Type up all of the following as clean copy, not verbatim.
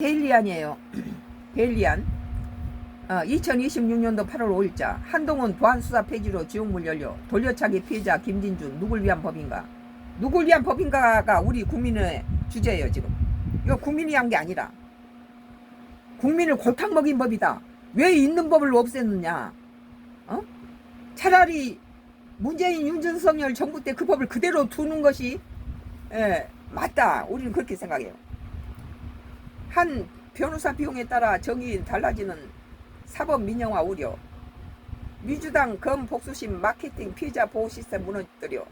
데일리안이에요. 데일리안. 2026년도 8월 5일자 한동훈 보안수사 폐지로 지옥문 열려 돌려차기 피해자 김진주 누굴 위한 법인가? 누굴 위한 법인가가 우리 국민의 주제예요. 지금 이거 국민이 한 게 아니라 국민을 골탕 먹인 법이다. 왜 있는 법을 없앴느냐? 차라리 문재인 윤석열 정부 때 그 법을 그대로 두는 것이 맞다. 우리는 그렇게 생각해요. 한 변호사 비용에 따라 정의 달라지는 사법 민영화 우려, 민주당 검 복수심 마케팅 피해자 보호 시스템 무너뜨려,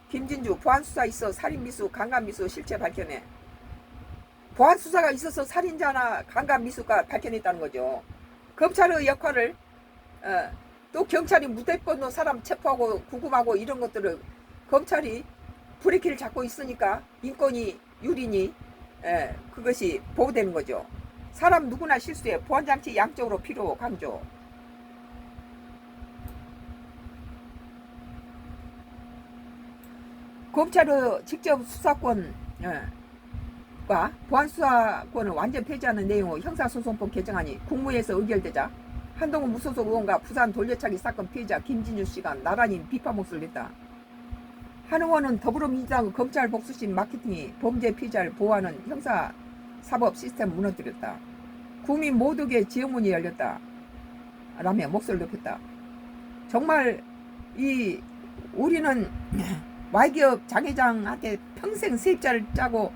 김진주 보안수사 있어 살인미수 강간미수 실체 밝혀내. 보안수사가 있어서 살인자나 강간미수가 밝혀냈다는 거죠. 검찰의 역할을 또 경찰이 무대번호 사람 체포하고 구금하고 이런 것들을 검찰이 브레이크를 잡고 있으니까 인권이 유리니 그것이 보호되는 거죠. 사람 누구나 실수해. 보안장치 양쪽으로 필요 강조. 검찰의 직접 수사권과 보안수사권을 완전 폐지하는 내용의 형사소송법 개정안이 국무회에서 의결되자 한동훈 무소속 의원과 부산 돌려차기 사건 피해자 김진주 씨가 나란히 비판 목소리를 냈다. 한 의원은 더불어민주당 검찰 복수심 마케팅이 범죄 피해자를 보호하는 형사사법 시스템 무너뜨렸다. 국민 모두에게 지옥문이 열렸다. 라며 목소리를 높였다. 정말 우리는 Y기업 장회장한테 평생 세입자를 짜고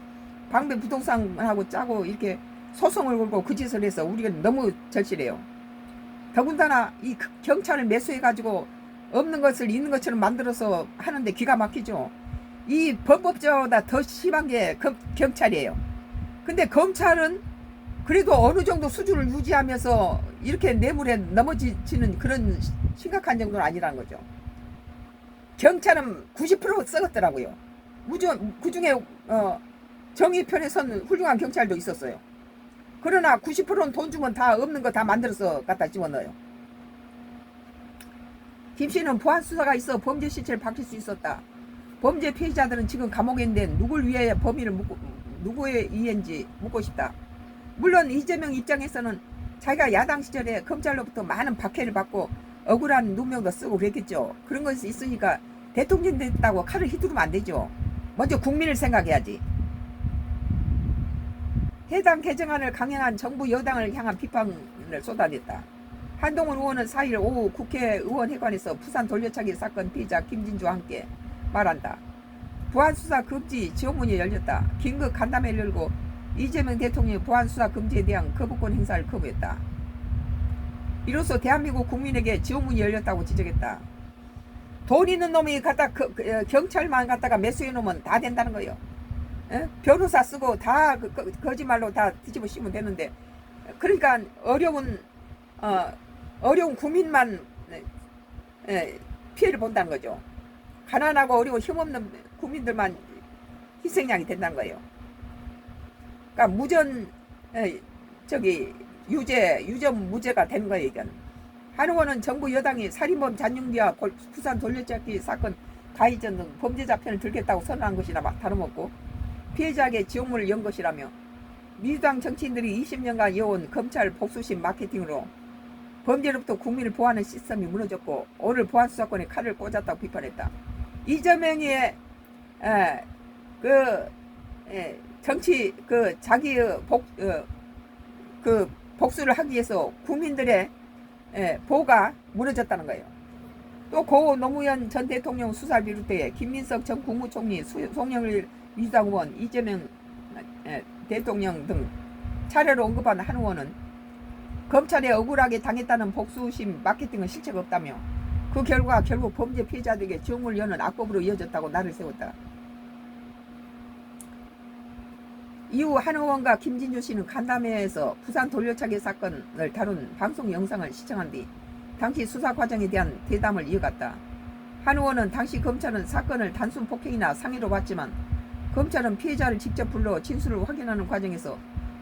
방배 부동산하고 짜고 이렇게 소송을 걸고 그 짓을 해서 우리가 너무 절실해요. 더군다나 이 경찰을 매수해가지고 없는 것을 있는 것처럼 만들어서 하는데 기가 막히죠. 이 범법자보다 더 심한 게 경찰이에요. 근데 검찰은 그래도 어느 정도 수준을 유지하면서 이렇게 뇌물에 넘어지는 그런 심각한 정도는 아니라는 거죠. 경찰은 90% 썩었더라고요. 그 중에 정의 편에 선 훌륭한 경찰도 있었어요. 그러나 90%는 돈 주면 다 없는 거 다 만들어서 갖다 집어넣어요. 김 씨는 보안 수사가 있어 범죄 실체를 밝힐 수 있었다. 범죄 피해자들은 지금 감옥에 있는데 누굴 위해 범인을 누구의 이해인지 묻고 싶다. 물론 이재명 입장에서는 자기가 야당 시절에 검찰로부터 많은 박해를 받고 억울한 누명도 쓰고 그랬겠죠. 그런 것이 있으니까 대통령 됐다고 칼을 휘두르면 안 되죠. 먼저 국민을 생각해야지. 해당 개정안을 강행한 정부 여당을 향한 비판을 쏟아냈다. 한동훈 의원은 4일 오후 국회의원회관에서 부산 돌려차기 사건 피해자 김진주와 함께 말한다. 보안수사 금지 지옥문이 열렸다. 긴급 간담회를 열고 이재명 대통령이 보안수사 금지에 대한 거부권 행사를 거부했다. 이로써 대한민국 국민에게 지옥문이 열렸다고 지적했다. 돈 있는 놈이 갖다 경찰만 갖다가 매수해 놓으면 다 된다는 거예요. 변호사 쓰고 다 거짓말로 다 뒤집어 씌우면 되는데, 그러니까 어려운 국민만 피해를 본다는 거죠. 가난하고 어려운 힘없는 국민들만 희생양이 된다는 거예요. 그러니까 유전 무죄가 되는 거예요. 이건. 한 의원은 정부 여당이 살인범 잔용비와 부산 돌려차기 사건 가해전 등 범죄자 편을 들겠다고 선언한 것이나 다름없고 피해자에게 지옥문을 연 것이라며 민주당 정치인들이 20년간 이어온 검찰 복수심 마케팅으로 범죄로부터 국민을 보호하는 시스템이 무너졌고 오늘 보안수사권에 칼을 꽂았다고 비판했다. 이재명의 정치 자기의 복수를 하기 위해서 국민들의 보호가 무너졌다는 거예요. 또 고 노무현 전 대통령 수사를 비롯해 김민석 전 국무총리, 송영길 민주당 의원, 이재명 대통령 등 차례로 언급한 한 의원은 검찰에 억울하게 당했다는 복수심 마케팅은 실체가 없다며 그 결과 결국 범죄 피해자들에게 지옥문을 여는 악법으로 이어졌다고 날을 세웠다. 이후 한 의원과 김진주 씨는 간담회에서 부산 돌려차기 사건을 다룬 방송 영상을 시청한 뒤 당시 수사 과정에 대한 대담을 이어갔다. 한 의원은 당시 검찰은 사건을 단순 폭행이나 상해로 봤지만 검찰은 피해자를 직접 불러 진술을 확인하는 과정에서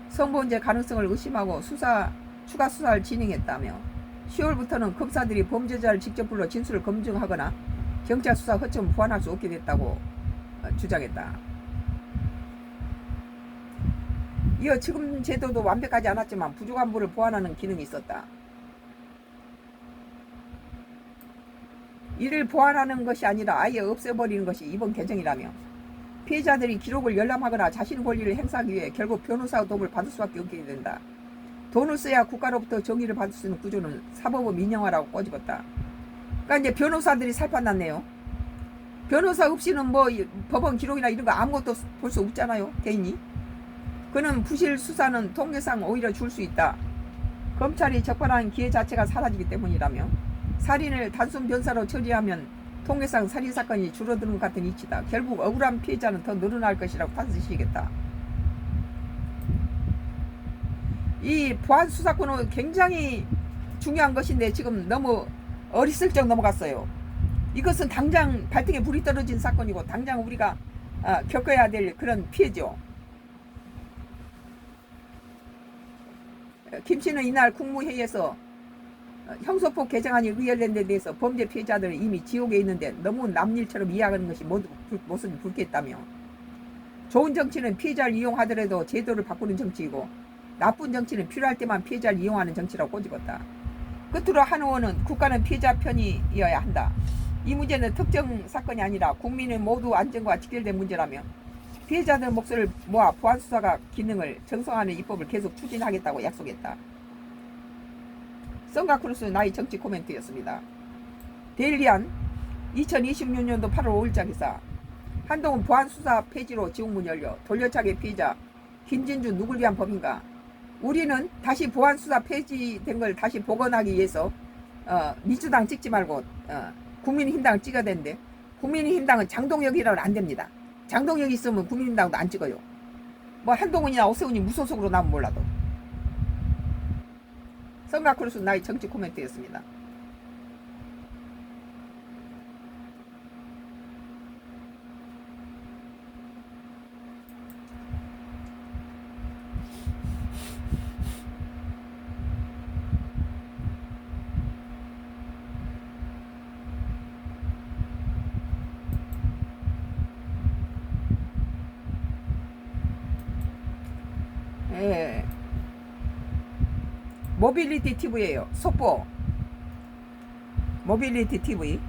성범죄 가능성을 의심하고 추가 수사를 진행했다며 10월부터는 검사들이 범죄자를 직접 불러 진술을 검증하거나 경찰 수사 허점을 보완할 수 없게 됐다고 주장했다. 이어 지금 제도도 완벽하지 않았지만 부족한 부를 보완하는 기능이 있었다. 이를 보완하는 것이 아니라 아예 없애버리는 것이 이번 개정이라며 피해자들이 기록을 열람하거나 자신의 권리를 행사하기 위해 결국 변호사 도움을 받을 수밖에 없게 된다. 돈을 써야 국가로부터 정의를 받을 수 있는 구조는 사법의 민영화라고 꼬집었다. 그러니까 이제 변호사들이 살판났네요. 변호사 없이는 뭐 법원 기록이나 이런 거 아무것도 볼 수 없잖아요. 개인이. 그는 부실 수사는 통계상 오히려 줄 수 있다. 검찰이 적발하는 기회 자체가 사라지기 때문이라며 살인을 단순 변사로 처리하면 통계상 살인사건이 줄어드는 것 같은 이치다. 결국 억울한 피해자는 더 늘어날 것이라고 판단하시겠다. 이 보안 수사권은 굉장히 중요한 것인데 지금 너무 어리슬쩍 넘어갔어요. 이것은 당장 발등에 불이 떨어진 사건이고 당장 우리가 겪어야 될 그런 피해죠. 김 씨는 이날 국무회의에서 형소법 개정안이 의결된 데 대해서 범죄 피해자들은 이미 지옥에 있는데 너무 남일처럼 이해하는 것이 모두 모습이 붉겠다며 좋은 정치는 피해자를 이용하더라도 제도를 바꾸는 정치이고 나쁜 정치는 필요할 때만 피해자를 이용하는 정치라고 꼬집었다. 끝으로 한 의원은 국가는 피해자 편이어야 한다. 이 문제는 특정 사건이 아니라 국민의 모두 안전과 직결된 문제라며 피해자들 목소리를 모아 보안수사가 기능을 정성화하는 입법을 계속 추진하겠다고 약속했다. 성가크루스 나의 정치 코멘트였습니다. 데일리안 2026년도 8월 5일자 기사. 한동훈 보안수사 폐지로 지옥문 열려 돌려차기 피해자 김진주 누굴 위한 법인가. 우리는 다시 보안수사 폐지된 걸 다시 복원하기 위해서 민주당 찍지 말고 국민의힘당을 찍어야 되는데 국민의힘당은 장동혁이라고 안 됩니다. 장동혁이 있으면 국민의힘당도 안 찍어요. 뭐 한동훈이나 오세훈이 무소속으로 나면 몰라도. 성가크루스 나의 정치 코멘트였습니다. 예. 모빌리티 TV예요. 속보 모빌리티 TV